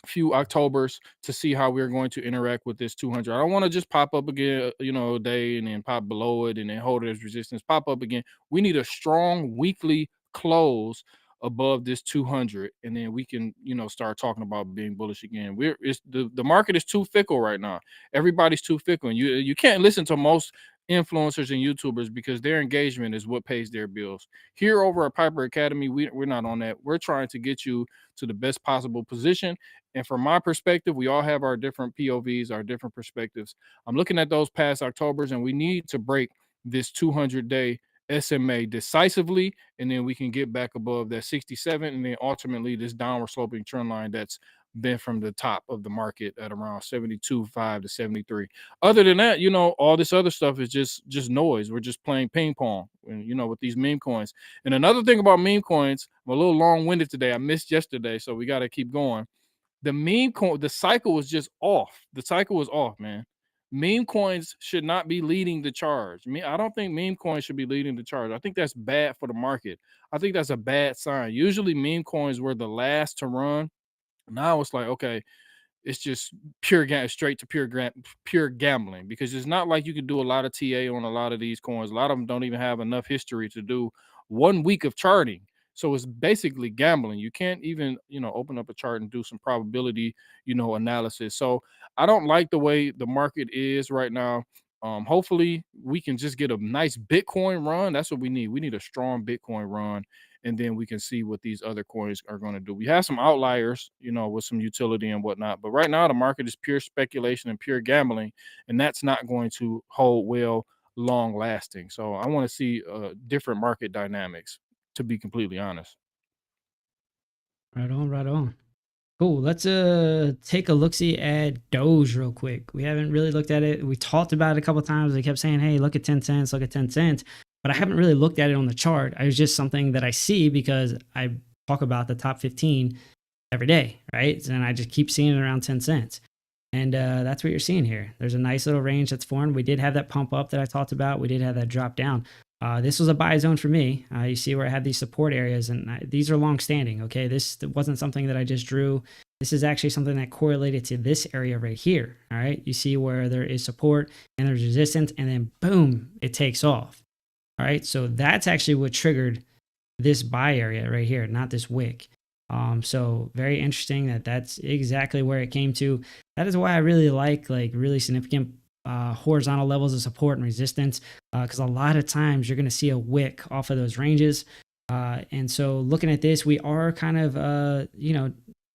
few Octobers to see how we're going to interact with this 200. I don't want to just pop up again, a day and then pop below it and then hold it as resistance, pop up again. We need a strong weekly close above this 200, and then we can, start talking about being bullish again. The market is too fickle right now. Everybody's too fickle, and you can't listen to most influencers and YouTubers because their engagement is what pays their bills. Here over at Piper Academy, we're not on that. We're trying to get you to the best possible position. And from my perspective, we all have our different POVs, our different perspectives. I'm looking at those past Octobers, and we need to break this 200-day SMA decisively, and then we can get back above that 67, and then ultimately this downward sloping trend line that's been from the top of the market at around 72.5 to 73. Other than that, all this other stuff is just noise. We're just playing ping pong, with these meme coins. And another thing about meme coins, I'm a little long-winded today. I missed yesterday, so we got to keep going. The meme coin, the cycle was just off. The cycle was off, man. Meme coins should not be leading the charge. I don't think meme coins should be leading the charge. I think that's bad for the market. I think that's a bad sign. Usually meme coins were the last to run. Now it's like, okay, it's just straight to pure gambling, because it's not like you can do a lot of TA on a lot of these coins. A lot of them don't even have enough history to do 1 week of charting. So it's basically gambling. You can't even, open up a chart and do some probability, analysis. So I don't like the way the market is right now. Hopefully we can just get a nice Bitcoin run. That's what we need. We need a strong Bitcoin run, and then we can see what these other coins are going to do. We have some outliers, with some utility and whatnot, but right now the market is pure speculation and pure gambling, and that's not going to hold well long lasting. So I want to see different market dynamics, to be completely honest. Right on, right on. Cool. Let's take a look see at Doge real quick. We haven't really looked at it. We talked about it a couple of times. They kept saying, "Hey, look at 10 cents, look at 10 cents." But I haven't really looked at it on the chart. I was just something that I see because I talk about the top 15 every day, right? And I just keep seeing it around 10 cents. And that's what you're seeing here. There's a nice little range that's formed. We did have that pump up that I talked about. We did have that drop down. This was a buy zone for me. You see where I have these support areas, and these are long standing. Okay, this wasn't something that I just drew. This is actually something that correlated to this area right here. All right, you see where there is support and there's resistance, and then boom, it takes off. All right, so that's actually what triggered this buy area right here, not this wick. So very interesting that that's exactly where it came to. That is why I really like really significant horizontal levels of support and resistance, because a lot of times you're going to see a wick off of those ranges. And so looking at this, we are kind of,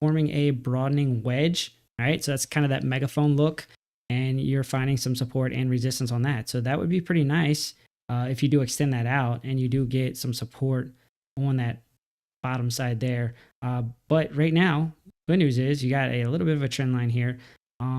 forming a broadening wedge, right? So that's kind of that megaphone look, and you're finding some support and resistance on that. So that would be pretty nice if you do extend that out and you do get some support on that bottom side there. But right now, good news is you got a little bit of a trend line here.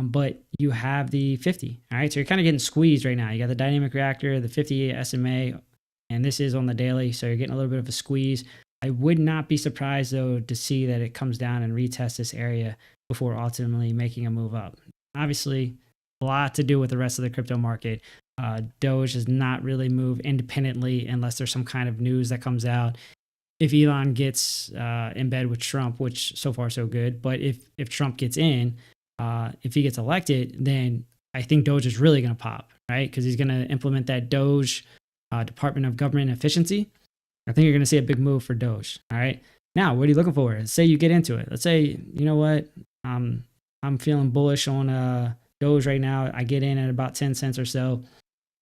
But you have the 50. All right. So you're kind of getting squeezed right now. You got the dynamic reactor, the 50 SMA, and this is on the daily. So you're getting a little bit of a squeeze. I would not be surprised, though, to see that it comes down and retests this area before ultimately making a move up. Obviously, a lot to do with the rest of the crypto market. Doge does not really move independently unless there's some kind of news that comes out. If Elon gets in bed with Trump, which so far so good, but if Trump gets in, if he gets elected, then I think Doge is really going to pop, right? Because he's going to implement that Doge Department of Government Efficiency. I think you're going to see a big move for Doge. All right. Now, what are you looking for? Say you get into it. Let's say, you know what? I'm feeling bullish on Doge right now. I get in at about 10 cents or so.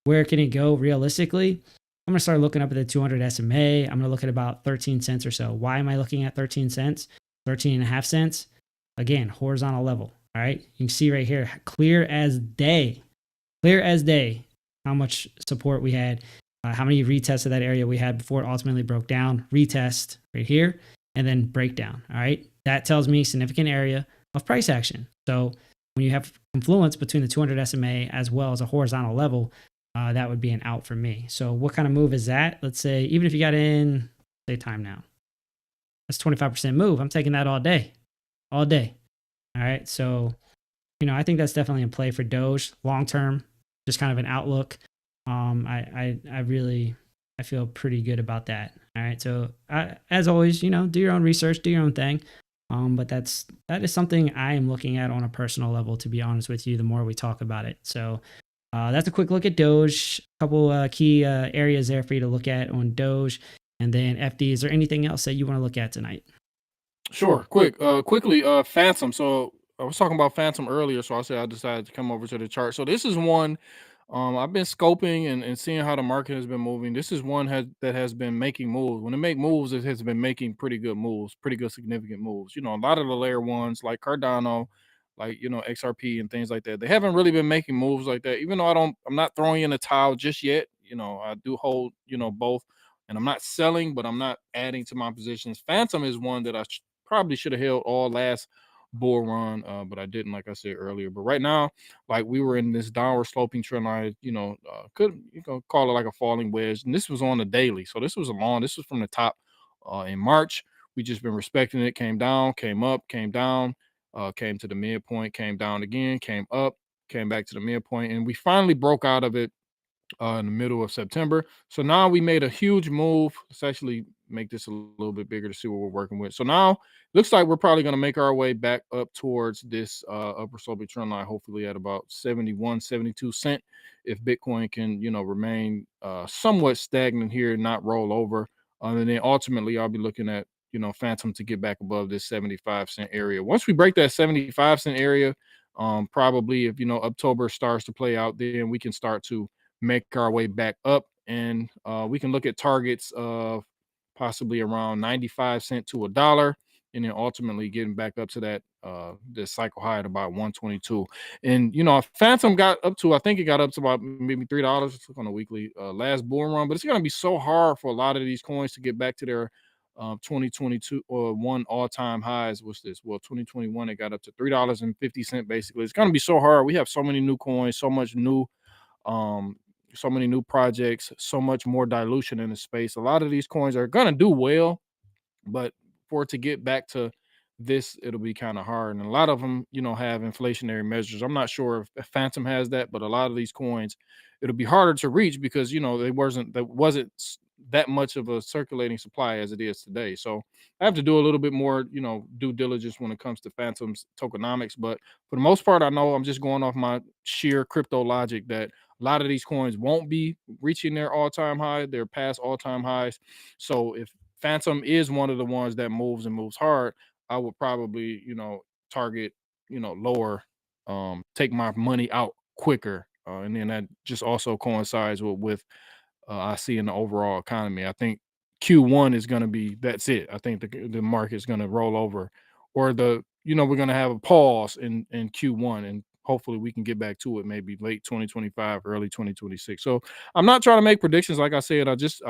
Where can it go realistically? I'm going to start looking up at the 200 SMA. I'm going to look at about 13 cents or so. Why am I looking at 13 cents? 13 and a half cents? Again, horizontal level. All right. You can see right here, clear as day, how much support we had, how many retests of that area we had before it ultimately broke down. Retest right here, and then breakdown. All right. That tells me significant area of price action. So when you have confluence between the 200 SMA as well as a horizontal level, that would be an out for me. So what kind of move is that? Let's say, even if you got in, say time now, that's 25% move. I'm taking that all day. All right. So, I think that's definitely in play for Doge long term, just kind of an outlook. I feel pretty good about that. All right. So as always, do your own research, do your own thing. But that is something I am looking at on a personal level, to be honest with you, the more we talk about it. So that's a quick look at Doge. A couple key areas there for you to look at on Doge. And then FD, is there anything else that you want to look at tonight? Sure. Quickly, Phantom. So I was talking about Phantom earlier, so I said I decided to come over to the chart. So this is one I've been scoping and seeing how the market has been moving. This is one that has been making moves. When it make moves, it has been making pretty good moves, pretty good significant moves. A lot of the layer ones like Cardano, like XRP and things like that. They haven't really been making moves like that. Even though I'm not throwing in a towel just yet. I do hold both, and I'm not selling, but I'm not adding to my positions. Phantom is one that I probably should have held all last bull run, but I didn't, like I said earlier. But right now, like we were in this downward sloping trend line, could call it like a falling wedge, and this was on the daily. So this was from the top in March. We just been respecting it. Came down, came up, came down, came to the midpoint, came down again, came up, came back to the midpoint, and we finally broke out of it in the middle of September. So now we made a huge move. Let's actually make this a little bit bigger to see what we're working with. So now looks like we're probably going to make our way back up towards this upper sloping trend line, hopefully at about 71, 72 cent. If Bitcoin can, remain somewhat stagnant here and not roll over. And then ultimately I'll be looking at, Phantom to get back above this 75 cent area. Once we break that 75 cent area, probably if October starts to play out, then we can start to make our way back up, and we can look at targets of possibly around 95 cent to a dollar, and then ultimately getting back up to that this cycle high at about 122. And Phantom got up to, I think it got up to about maybe $3 on a weekly last bull run, but it's going to be so hard for a lot of these coins to get back to their 2022 or one all-time highs. What's this? Well, 2021 it got up to $3.50 basically. It's going to be so hard. We have so many new coins, um so many new projects, so much more dilution in the space. A lot of these coins are going to do well, but for it to get back to this, it'll be kind of hard. And a lot of them, have inflationary measures. I'm not sure if Phantom has that, but a lot of these coins, it'll be harder to reach because there wasn't that much of a circulating supply as it is today. So I have to do a little bit more, due diligence when it comes to Phantom's tokenomics. But for the most part, I know I'm just going off my sheer crypto logic that a lot of these coins won't be reaching their all-time high, their past all-time highs. So if Phantom is one of the ones that moves and moves hard, I would probably, target, lower, take my money out quicker. And then that just also coincides with I see in the overall economy. I think Q1 is going to be that's it. I think the market is going to roll over, or we're going to have a pause in Q1, and hopefully we can get back to it maybe late 2025, early 2026. So I'm not trying to make predictions. Like I said, I just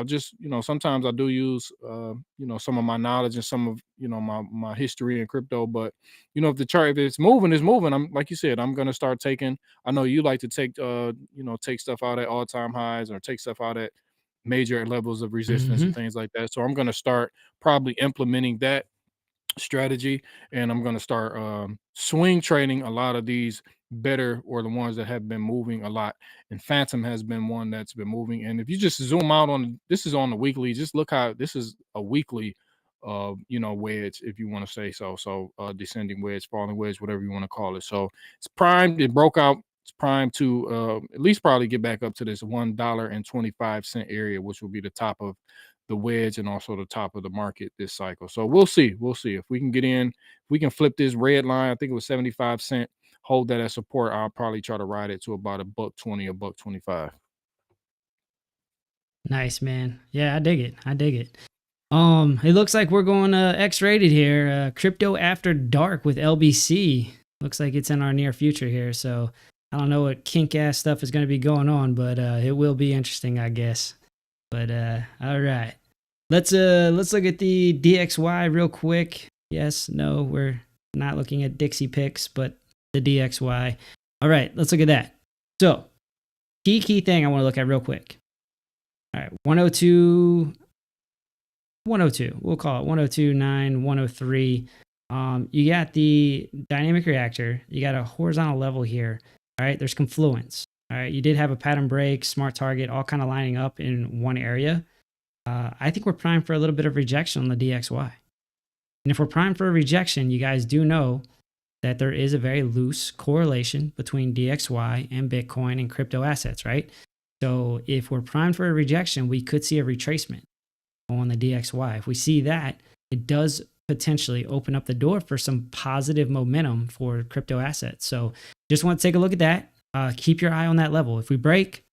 sometimes I do use some of my knowledge and some of my history in crypto. But if the chart, if it's moving, it's moving. I'm like you said, I'm going to start taking. I know you like to take stuff out at all-time highs or take stuff out at major levels of resistance and Hmm. things like that. So I'm going to start probably implementing that strategy, and I'm going to start swing trading a lot of these better, or the ones that have been moving a lot. And Phantom has been one that's been moving. And if you just zoom out on this, is on the weekly, just look how this is a weekly wedge, if you want to say so. So descending wedge, falling wedge, whatever you want to call it. So it's primed, it broke out, it's primed to at least probably get back up to this $1.25 area, which will be the top of the wedge and also the top of the market this cycle. So we'll see. We'll see if we can get in. If we can flip this red line, I think it was 75 cent. Hold that as support. I'll probably try to ride it to about $1.20, $1.25. Nice, man. Yeah, I dig it. I dig it. It looks like we're going X-rated here. Crypto After Dark with LBC. Looks like it's in our near future here. So I don't know what kink ass stuff is going to be going on, but it will be interesting, I guess. But all right. Let's look at the DXY real quick. Yes, no, we're not looking at Dixie picks, but the DXY. All right, let's look at that. So, key thing I want to look at real quick. All right, 102, 102. We'll call it 102.9, 103. You got the dynamic reactor. You got a horizontal level here. All right, there's confluence. All right, you did have a pattern break, smart target, all kind of lining up in one area. I think we're primed for a little bit of rejection on the DXY. And if we're primed for a rejection, you guys do know that there is a very loose correlation between DXY and Bitcoin and crypto assets, right? So if we're primed for a rejection, we could see a retracement on the DXY. If we see that, it does potentially open up the door for some positive momentum for crypto assets. So just want to take a look at that. Keep your eye on that level. If we break,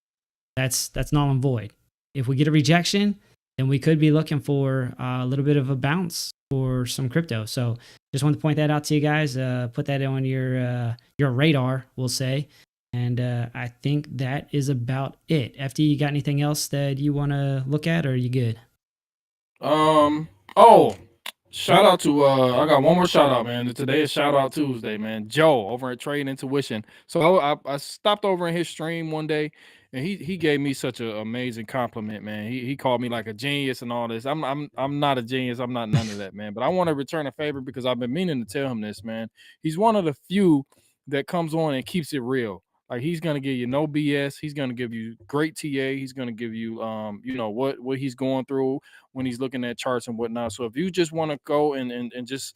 that's null and void. If we get a rejection, then we could be looking for a little bit of a bounce for some crypto. So just want to point that out to you guys. Put that on your radar, we'll say. And I think that is about it. FD, you got anything else that you want to look at, or are you good? Oh, shout out to I got one more shout out, man. Today is shout out Tuesday, man. Joe over at Trade Intuition. So I stopped over in his stream one day, and he gave me such an amazing compliment, man. He called me like a genius and all this. I'm not a genius. I'm not none of that, man. But I want to return a favor because I've been meaning to tell him this, man. He's one of the few that comes on and keeps it real. Like, he's gonna give you no BS. He's gonna give you great TA. He's gonna give you what he's going through when he's looking at charts and whatnot. So if you just want to go and just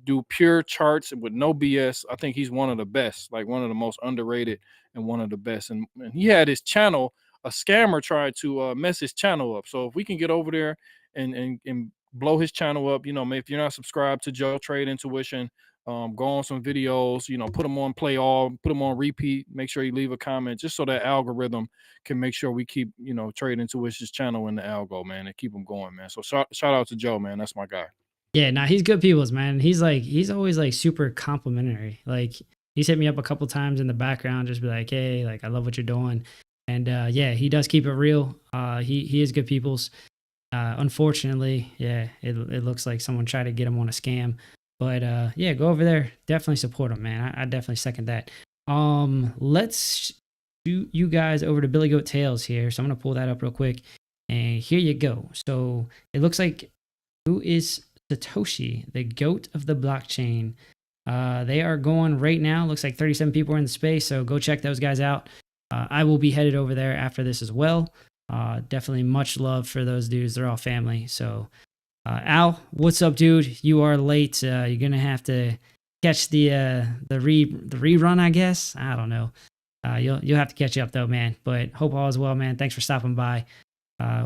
do pure charts with no BS, I think he's one of the best, like one of the most underrated and one of the best. And he had his channel, a scammer tried to mess his channel up. So if we can get over there and blow his channel up. If you're not subscribed to Joe Trade Intuition, go on some videos, put them on play all, put them on repeat. Make sure you leave a comment just so that algorithm can make sure we keep, Trade Intuition's channel in the algo, man, and keep them going, man. So shout out to Joe, man. That's my guy. Yeah, nah, he's good people's, man. He's always like super complimentary. Like he's hit me up a couple times in the background, just be like, hey, like I love what you're doing. And yeah, he does keep it real. He is good people's. Unfortunately, yeah, it looks like someone tried to get him on a scam. But yeah, go over there. Definitely support him, man. I definitely second that. Let's shoot you guys over to Billy Goat Tales here. So I'm gonna pull that up real quick. And here you go. So it looks like, who is Satoshi, the goat of the blockchain? They are going right now. Looks like 37 people are in the space. So go check those guys out. I will be headed over there after this as well. Definitely much love for those dudes. They're all family. So Al, what's up, dude? You are late. You're gonna have to catch the rerun, I guess. I don't know. You'll have to catch up though, man. But hope all is well, man. Thanks for stopping by.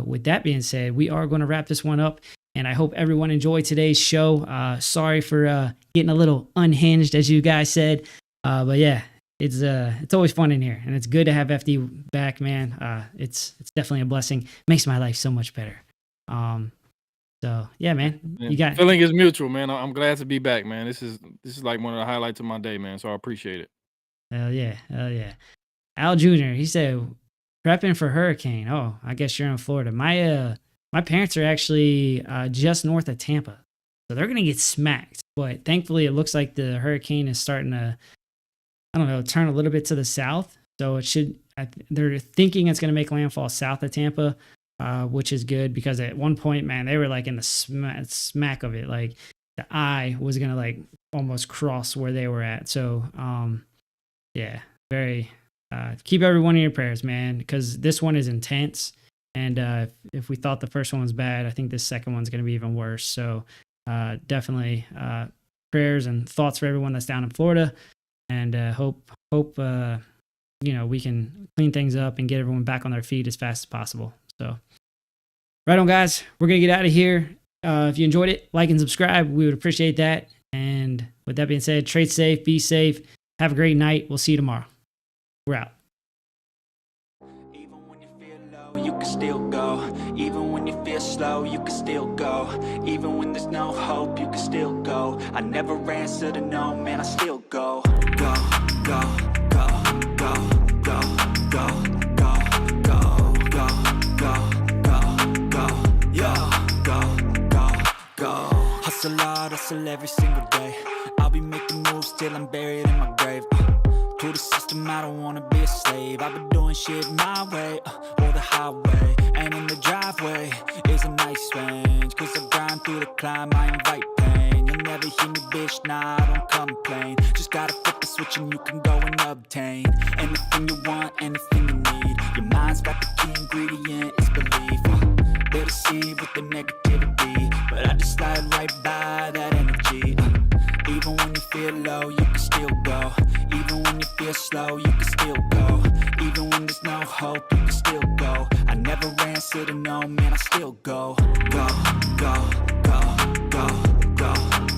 With that being said, we are going to wrap this one up, and I hope everyone enjoyed today's show. Sorry for getting a little unhinged, as you guys said, but yeah, it's always fun in here, and it's good to have FD back, man. It's definitely a blessing. Makes my life so much better. So yeah, man, you got feeling is mutual, man. I'm glad to be back, man. This is like one of the highlights of my day, man. So I appreciate it. Hell yeah. Al Jr., he said, prepping for hurricane. Oh, I guess you're in Florida. My parents are actually just north of Tampa, so they're gonna get smacked. But thankfully, it looks like the hurricane is starting to, I don't know, turn a little bit to the south. So it should. They're thinking it's gonna make landfall south of Tampa, which is good, because at one point, man, they were like in the smack of it. Like the eye was gonna like almost cross where they were at. So yeah, very. Keep everyone in your prayers, man, because this one is intense. And if we thought the first one was bad, I think this second one's going to be even worse. So definitely prayers and thoughts for everyone that's down in Florida. And hope we can clean things up and get everyone back on their feet as fast as possible. So right on, guys. We're going to get out of here. If you enjoyed it, like and subscribe. We would appreciate that. And with that being said, trade safe, be safe. Have a great night. We'll see you tomorrow. We're out. Even when you feel low, you can still go. Even when you feel slow, you can still go. Even when there's no hope, you can still go. I never answer to no, man, I still go. Go, go, go, go, go, go, go, go, go, go, go, go. Hustle hard, hustle every single day. I'll be making moves till I'm buried in my grave. To the system, I don't wanna be a slave. I've been doing shit my way, or the highway. And in the driveway is a nice range, cause I grind through the climb, I invite pain. You'll never hear me, bitch, nah, I don't complain. Just gotta flip the switch and you can go and obtain anything you want, anything you need. Your mind's got the key ingredient, it's belief. They deceive with the negativity, but I just slide right by that energy. Even when you feel low, you can still go. Even when you feel slow, you can still go. Even when there's no hope, you can still go. I never answer to no, man, I still go. Go, go, go, go, go,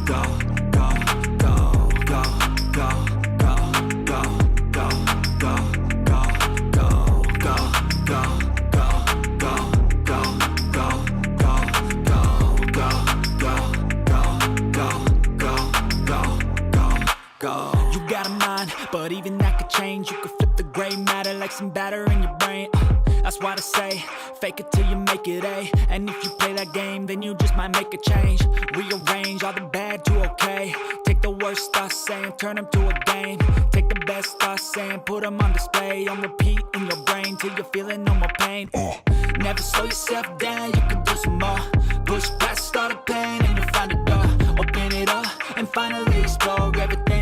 go, go, go, go, go, go, go, go, go, go, go, go, go. You got a mind, but even that could change. You could flip the gray matter like some batter in your brain. That's why I say, fake it till you make it A. And if you play that game, then you just might make a change. Rearrange all the bad to okay. Take the worst thoughts saying, turn them to a game. Take the best thoughts saying, put them on display. On repeat in your brain till you're feeling no more pain. Never slow yourself down, you can do some more. Push past all the pain and you'll find a door. Open it up and finally explore everything